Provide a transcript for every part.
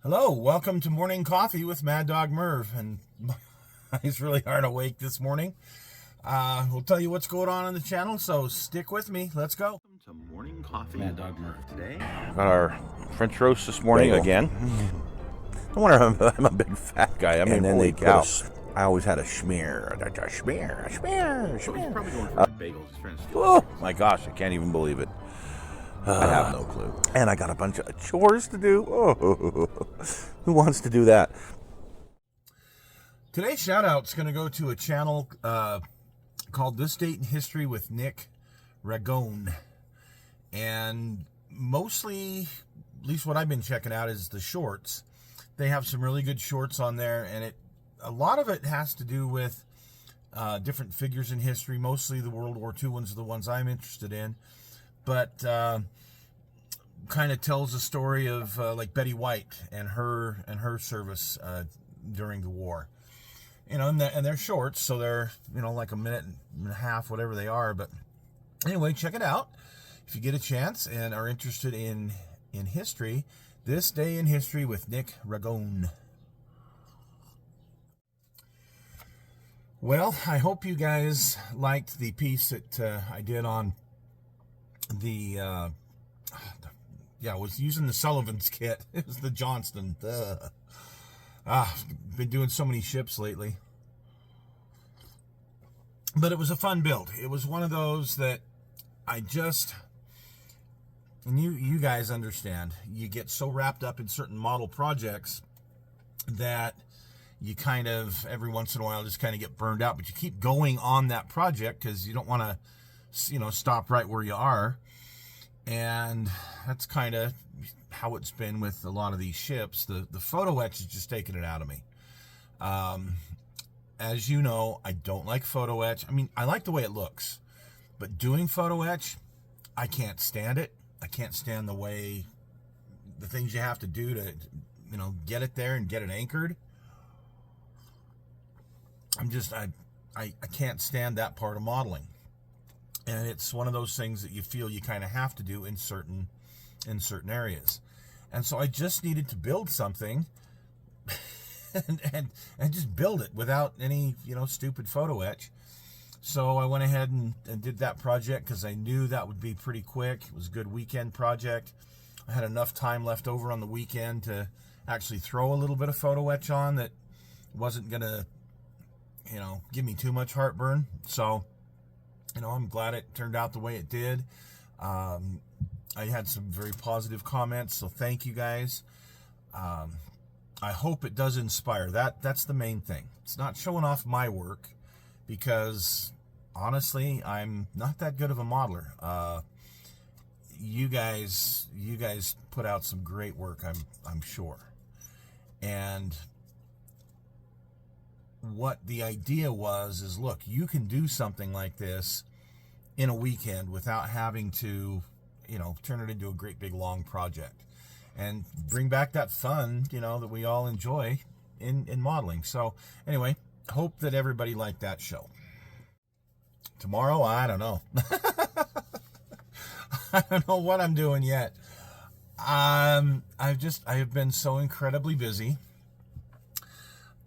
Hello, welcome to Morning Coffee with Maddog Merv, and my eyes really aren't awake this morning. We'll tell you what's going on the channel, so stick with me. Let's go. Welcome to Morning Coffee. Maddog Merv. Today, Got our French roast this morning again. I wonder if I'm a big fat guy. I mean, And then holy they put cow. I always had a schmear. A schmear. he's probably going for bagels. He's trying to steal. Oh my gosh, I can't even believe it. I have no clue. And I got a bunch of chores to do. Oh, who wants to do that? Today's shout-out's going to go to a channel called This Date in History with Nick Ragone. And mostly, at least what I've been checking out, is the shorts. They have some really good shorts on there, and a lot of it has to do with different figures in history. Mostly the World War II ones are the ones I'm interested in. But kind of tells a story of like Betty White and her service during the war. You know, and they're shorts, so they're, you know, like a minute and a half, whatever they are. But anyway, check it out if you get a chance and are interested in history. This Day in History with Nick Ragone. Well, I hope you guys liked the piece that I did on I was using the Sullivan's kit. It was the Johnston. Been doing so many ships lately. But it was a fun build. It was one of those that and you guys understand, you get so wrapped up in certain model projects that you kind of, every once in a while, just kind of get burned out. But you keep going on that project because you don't want to, stop right where you are. And that's kind of how it's been with a lot of these ships. The photo etch is just taking it out of me. As you know, I don't like photo etch. I mean, I like the way it looks, but doing photo etch, I can't stand it. I can't stand the things you have to do to, get it there and get it anchored. I can't stand that part of modeling. And it's one of those things that you feel you kind of have to do in certain areas. And so I just needed to build something and just build it without any, stupid photo etch. So I went ahead and did that project because I knew that would be pretty quick. It was a good weekend project. I had enough time left over on the weekend to actually throw a little bit of photo etch on that wasn't going to, give me too much heartburn. So, I'm glad it turned out the way it did. I had some very positive comments, so thank you guys. I hope it does inspire. That's the main thing. It's not showing off my work because, honestly, I'm not that good of a modeler. You guys put out some great work, I'm sure. And what the idea is, look, you can do something like this in a weekend without having to, turn it into a great big long project, and bring back that fun, that we all enjoy in modeling. So anyway, hope that everybody liked that show. Tomorrow, I don't know. I don't know what I'm doing yet. I have been so incredibly busy.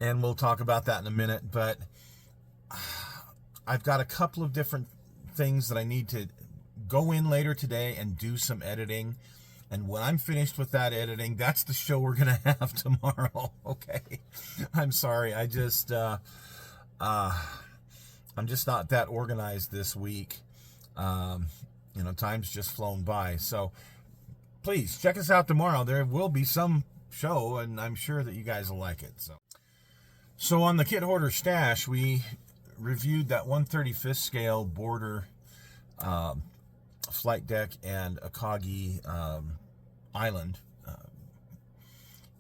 And we'll talk about that in a minute, but I've got a couple of different things that I need to go in later today and do some editing. And when I'm finished with that editing, that's the show we're going to have tomorrow. Okay. I'm sorry. I'm just not that organized this week. Time's just flown by. So please check us out tomorrow. There will be some show, and I'm sure that you guys will like it. So on the Kit Hoarder Stash, we reviewed that 1/35th scale border flight deck and Akagi Island.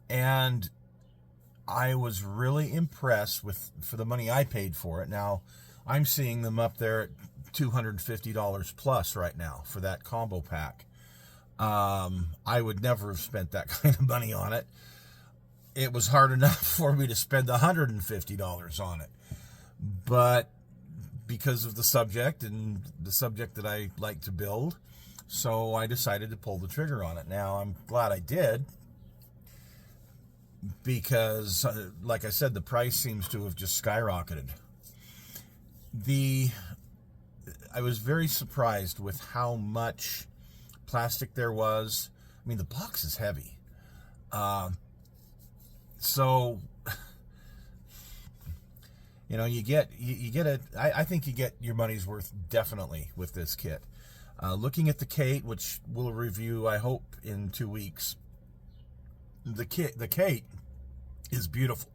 And I was really impressed for the money I paid for it. Now, I'm seeing them up there at $250 plus right now for that combo pack. I would never have spent that kind of money on it. It was hard enough for me to spend $150 on it. But because of the subject and the subject that I like to build, so I decided to pull the trigger on it. Now, I'm glad I did. because, like I said, the price seems to have just skyrocketed. I was very surprised with how much plastic there was. I mean, the box is heavy. So, you know, you get it. I think you get your money's worth definitely with this kit. Looking at the Kate, which we'll review, I hope, in 2 weeks. The Kate is beautiful.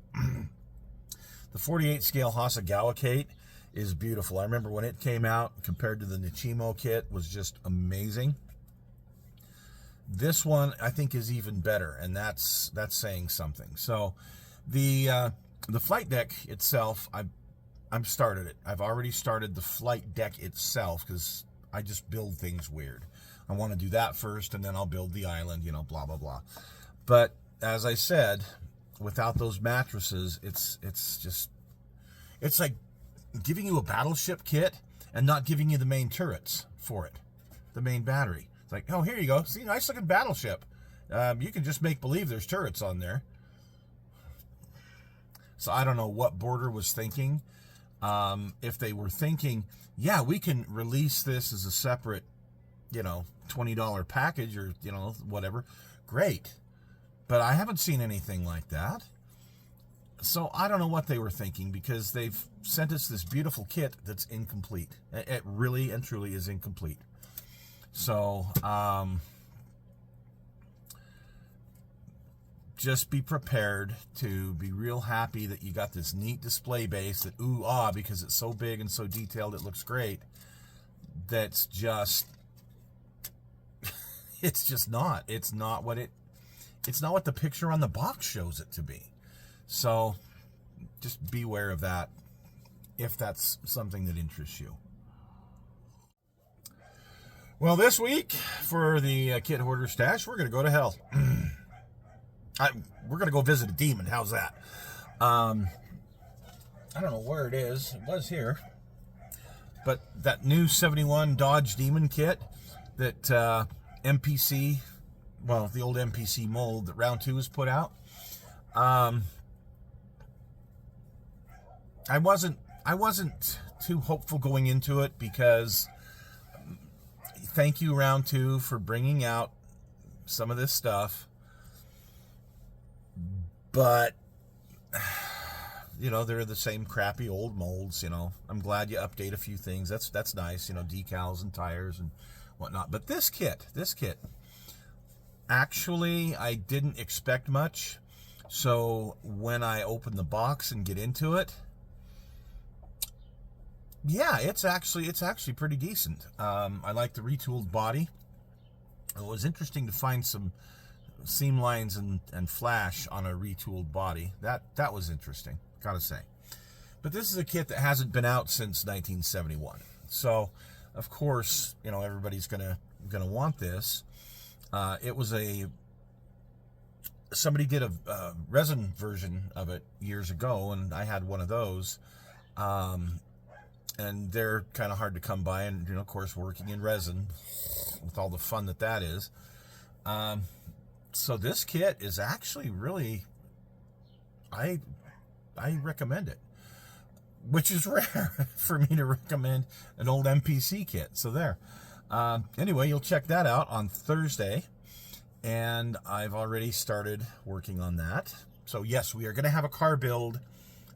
The 48 scale Hasegawa Kate is beautiful. I remember when it came out, compared to the Nichimo kit, was just amazing. This one I think is even better, and that's saying something. So the flight deck itself, I've started it. I've already started the flight deck itself because I just build things weird. I want to do that first, and then I'll build the island, you know, blah blah blah. But as I said, without those mattresses, it's like giving you a battleship kit and not giving you the main turrets for it, the main battery. It's like, oh, here you go. See, nice looking battleship. You can just make believe there's turrets on there. So I don't know what Border was thinking. If they were thinking, yeah, we can release this as a separate, you know, $20 package or, you know, whatever, great. But I haven't seen anything like that. So I don't know what they were thinking, because they've sent us this beautiful kit that's incomplete. It really and truly is incomplete. So just be prepared to be real happy that you got this neat display base that, ooh, ah, because it's so big and so detailed, it looks great. That's just, it's just not. It's not what the picture on the box shows it to be. So just beware of that if that's something that interests you. Well, this week for the Kit Hoarder Stash, we're going to go to hell. We're going to go visit a demon. How's that? I don't know where it is. It was here. But that new 71 Dodge Demon kit that MPC, well, the old MPC mold that Round 2 has put out. I wasn't too hopeful going into it, because thank you, Round 2, for bringing out some of this stuff. But, you know, they're the same crappy old molds, you know. I'm glad you update a few things. That's nice, you know, decals and tires and whatnot. But this kit, actually, I didn't expect much. So when I open the box and get into it, yeah, it's actually pretty decent. I like the retooled body. It was interesting to find some seam lines and flash on a retooled body. That was interesting, gotta say. But this is a kit that hasn't been out since 1971. So, of course, you know, everybody's gonna want this. It was somebody did a resin version of it years ago, and I had one of those. And they're kind of hard to come by, and, you know, of course, working in resin with all the fun that is. So this kit is actually really, I recommend it, which is rare for me to recommend an old MPC kit. So there. Anyway, you'll check that out on Thursday, and I've already started working on that. So yes, we are going to have a car build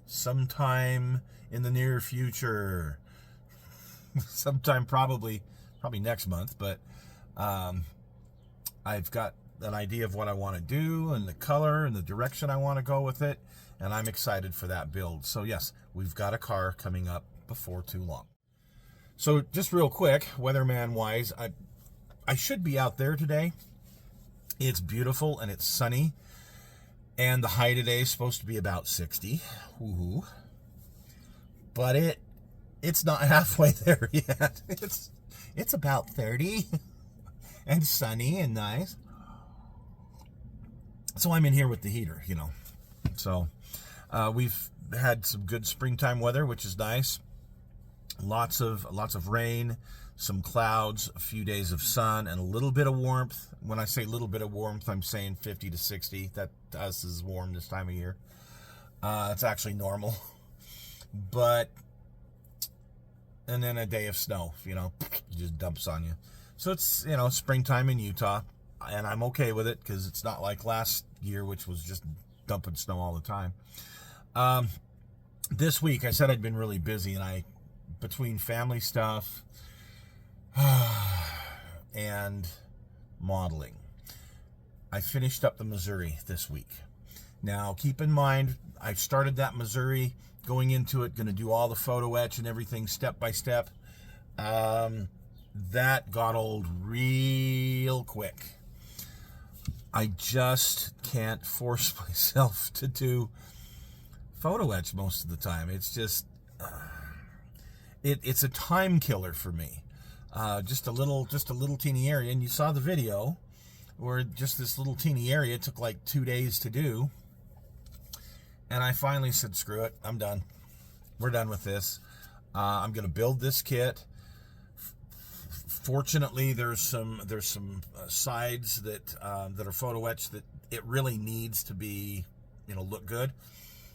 sometime in the near future. Sometime probably next month, but I've got an idea of what I want to do and the color and the direction I want to go with it, and I'm excited for that build. So yes, we've got a car coming up before too long. So just real quick, weatherman wise, I should be out there today. It's beautiful and it's sunny, and the high today is supposed to be about 60. Woohoo. But it's not halfway there yet. It's about 30 and sunny and nice. So I'm in here with the heater, you know. So we've had some good springtime weather, which is nice. Lots of rain, some clouds, a few days of sun, and a little bit of warmth. When I say little bit of warmth, I'm saying 50 to 60. That to us is warm this time of year. It's actually normal. But, and then a day of snow, it just dumps on you. So it's, springtime in Utah, and I'm okay with it because it's not like last year, which was just dumping snow all the time. This week, I said I'd been really busy, and between family stuff and modeling, I finished up the Missouri this week. Now, keep in mind, I started that Missouri, going into it, going to do all the photo etch and everything step by step. That got old real quick. I just can't force myself to do photo etch most of the time. It's just, it's a time killer for me. Just a little teeny area, and you saw the video where just this little teeny area took like 2 days to do. And I finally said, screw it, I'm done. We're done with this. I'm going to build this kit. Fortunately, there's some sides that are photo etched that it really needs to be, look good.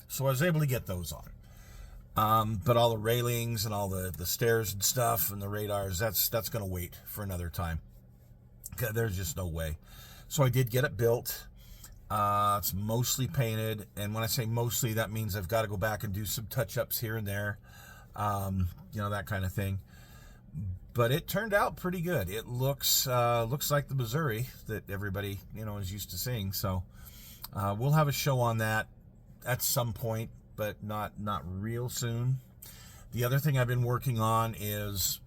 So I was able to get those on. But all the railings and all the stairs and stuff and the radars, that's going to wait for another time. There's just no way. So I did get it built. It's mostly painted, and when I say mostly, that means I've got to go back and do some touch-ups here and there, that kind of thing. But it turned out pretty good. It looks like the Missouri that everybody is used to seeing. So we'll have a show on that at some point, but not real soon. The other thing I've been working on is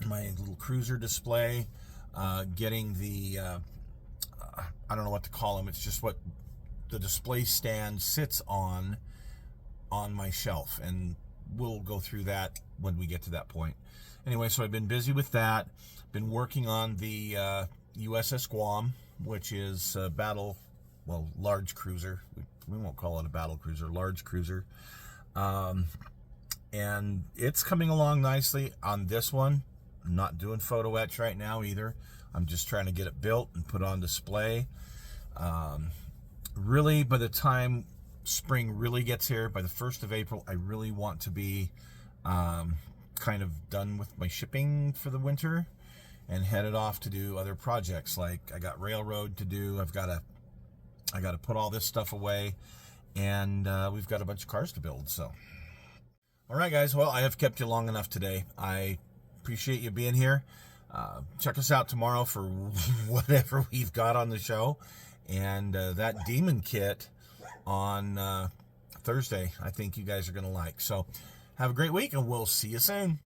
my little cruiser display, getting the I don't know what to call them. It's just what the display stand sits on my shelf, and we'll go through that when we get to that point. Anyway, so I've been busy with that. Been working on the USS Guam, which is a large cruiser. We won't call it a battle cruiser, large cruiser. And it's coming along nicely on this one. I'm not doing photo etch right now either. I'm just trying to get it built and put on display. Really, by the time spring really gets here, by the 1st of April, I really want to be kind of done with my shipping for the winter and headed off to do other projects. Like I got railroad to do. I got to put all this stuff away, and we've got a bunch of cars to build. So, all right, guys. Well, I have kept you long enough today. I appreciate you being here. Check us out tomorrow for whatever we've got on the show. And that demon kit on Thursday, I think you guys are going to like. So have a great week, and we'll see you soon.